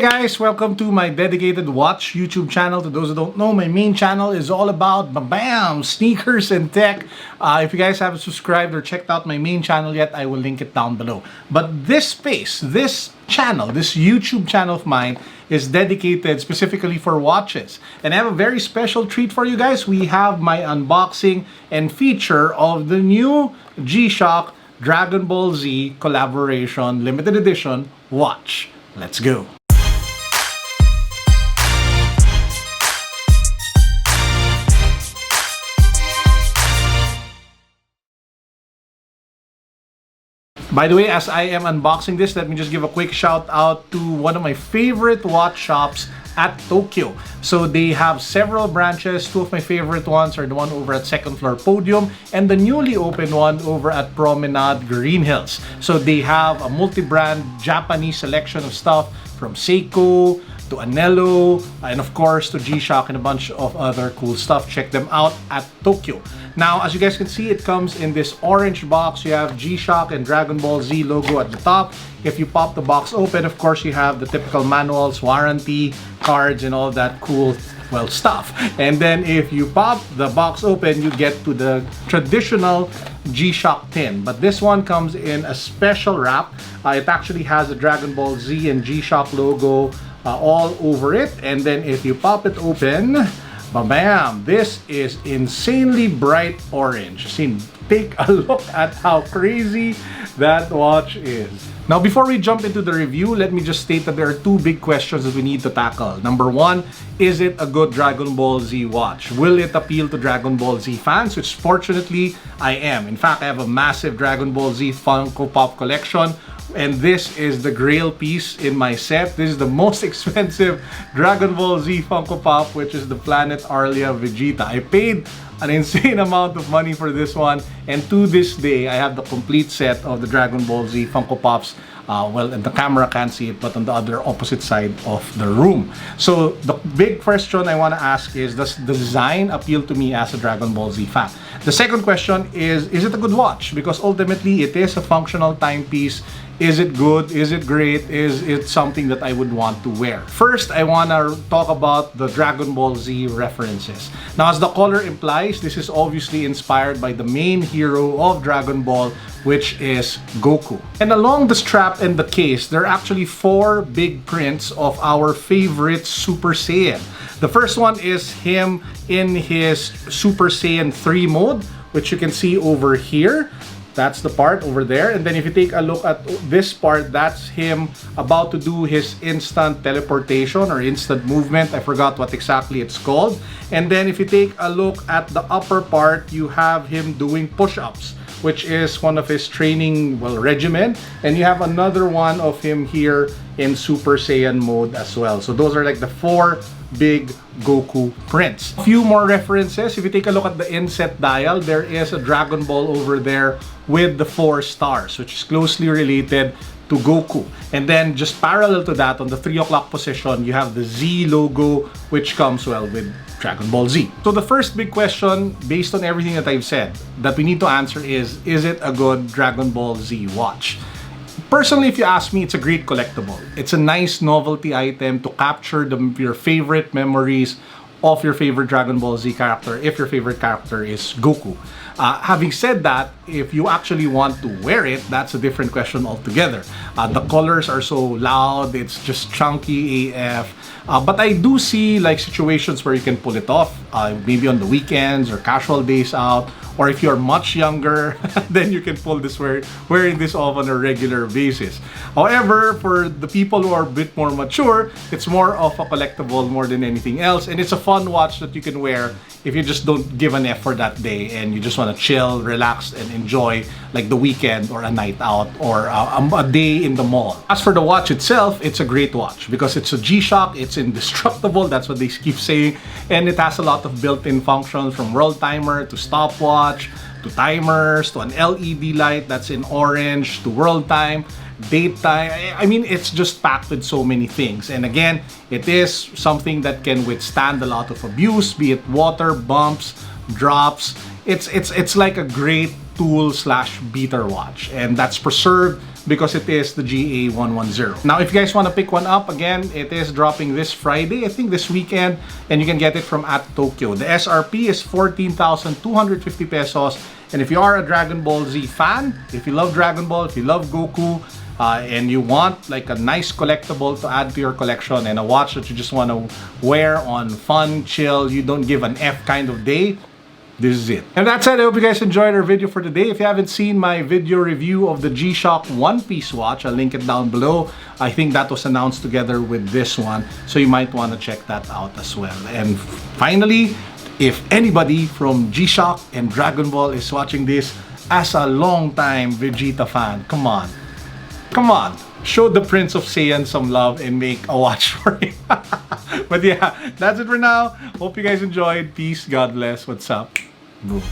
Hi guys, welcome to my dedicated watch YouTube channel. To those who don't know, my main channel is all about bam sneakers and tech. If you guys haven't subscribed or checked out my main channel yet, I will link it down below. But this space, this channel, this YouTube channel of mine is dedicated specifically for watches. And I have a very special treat for you guys. We have my unboxing and feature of the new G-Shock Dragon Ball Z collaboration limited edition watch. Let's go. By the way, as I am unboxing this, let me just give a quick shout out to one of my favorite watch shops at Tokyo. So they have several branches. Two of my favorite ones are the one over at Second Floor Podium and the newly opened one over at Promenade Green Hills. So they have a multi-brand Japanese selection of stuff from Seiko to Anello and of course to G-Shock and a bunch of other cool stuff. Check them out at Tokyo. Now, as you guys can see, it comes in this orange box. You have G-Shock and Dragon Ball Z logo at the top. If you pop the box open, of course, you have the typical manuals, warranty, cards, and all that cool, well, stuff. And then if you pop the box open, you get to the traditional G-Shock tin. But this one comes in a special wrap. It actually has a Dragon Ball Z and G-Shock logo all over it. And then if you pop it open, bam! This is insanely bright orange. See, take a look at how crazy that watch is. Now, before we jump into the review, let me just state that there are two big questions that we need to tackle. Number one, is it a good Dragon Ball Z watch? Will it appeal to Dragon Ball Z fans? Which fortunately, I am. In fact, I have a massive Dragon Ball Z Funko Pop collection. And this is the grail piece in my set. This is the most expensive Dragon Ball Z Funko Pop, which is the Planet Arlia Vegeta. I paid an insane amount of money for this one, and to this day, I have the complete set of the Dragon Ball Z Funko Pops. Well, and the camera can't see it, but on the other opposite side of the room. So the big question I want to ask is, does the design appeal to me as a Dragon Ball Z fan? The second question is it a good watch? Because ultimately, it is a functional timepiece. Is it good? Is it great? Is it something that I would want to wear? First, I want to talk about the Dragon Ball Z references. Now, as the color implies, this is obviously inspired by the main hero of Dragon Ball, which is Goku. And along the strap and the case, there are actually four big prints of our favorite Super Saiyan. The first one is him in his Super Saiyan 3 mode, which you can see over here. That's the part over there. And then if you take a look at this part, that's him about to do his instant teleportation or instant movement. I forgot what exactly it's called. And then if you take a look at the upper part, you have him doing push-ups, which is one of his training, well, regimen. And you have another one of him here in Super Saiyan mode as well. So those are like the four big Goku prints. A few more references. If you take a look at the inset dial, there is a Dragon Ball over there with the 4 stars, which is closely related to Goku. And then just parallel to that, on the 3 o'clock position, you have the Z logo, which comes, well, with Dragon Ball Z. So the first big question, based on everything that I've said, that we need to answer is it a good Dragon Ball Z watch? Personally, if you ask me, it's a great collectible. It's a nice novelty item to capture your favorite memories of your favorite Dragon Ball Z character, if your favorite character is Goku. Having said that, if you actually want to wear it, that's a different question altogether. The colors are so loud, it's just chunky AF. But I do see like situations where you can pull it off, maybe on the weekends or casual days out, or if you're much younger, then you can pull this wearing this off on a regular basis. However, for the people who are a bit more mature, it's more of a collectible more than anything else, and it's a fun watch that you can wear if you just don't give an F for that day and you just want to chill, relax, and enjoy like the weekend or a night out or a day in the mall. As for the watch itself, it's a great watch because it's a G-Shock, it's indestructible, that's what they keep saying, and it has a lot of built-in functions from world timer to stopwatch to timers to an LED light that's in orange to world time, date time. I mean, it's just packed with so many things. And again, it is something that can withstand a lot of abuse, be it water, bumps, drops. It's like a great tool slash beater watch, and that's preserved because it is the GA110. Now, if you guys want to pick one up, again, it is dropping this Friday, I think this weekend, and you can get it from at Tokyo. The SRP is 14,250 pesos, and if you are a Dragon Ball Z fan, if you love Dragon Ball, if you love Goku, and you want like a nice collectible to add to your collection and a watch that you just want to wear on fun, chill, you don't give an F kind of day, this is it. And that's it. I hope you guys enjoyed our video for today. If you haven't seen my video review of the G-Shock one-piece watch, I'll link it down below. I think that was announced together with this one, so you might want to check that out as well. And finally, if anybody from G-Shock and Dragon Ball is watching this, as a long-time Vegeta fan, come on, show the Prince of Saiyan some love and make a watch for him. But yeah, that's it for now. Hope you guys enjoyed. Peace, God bless. What's up? Boom.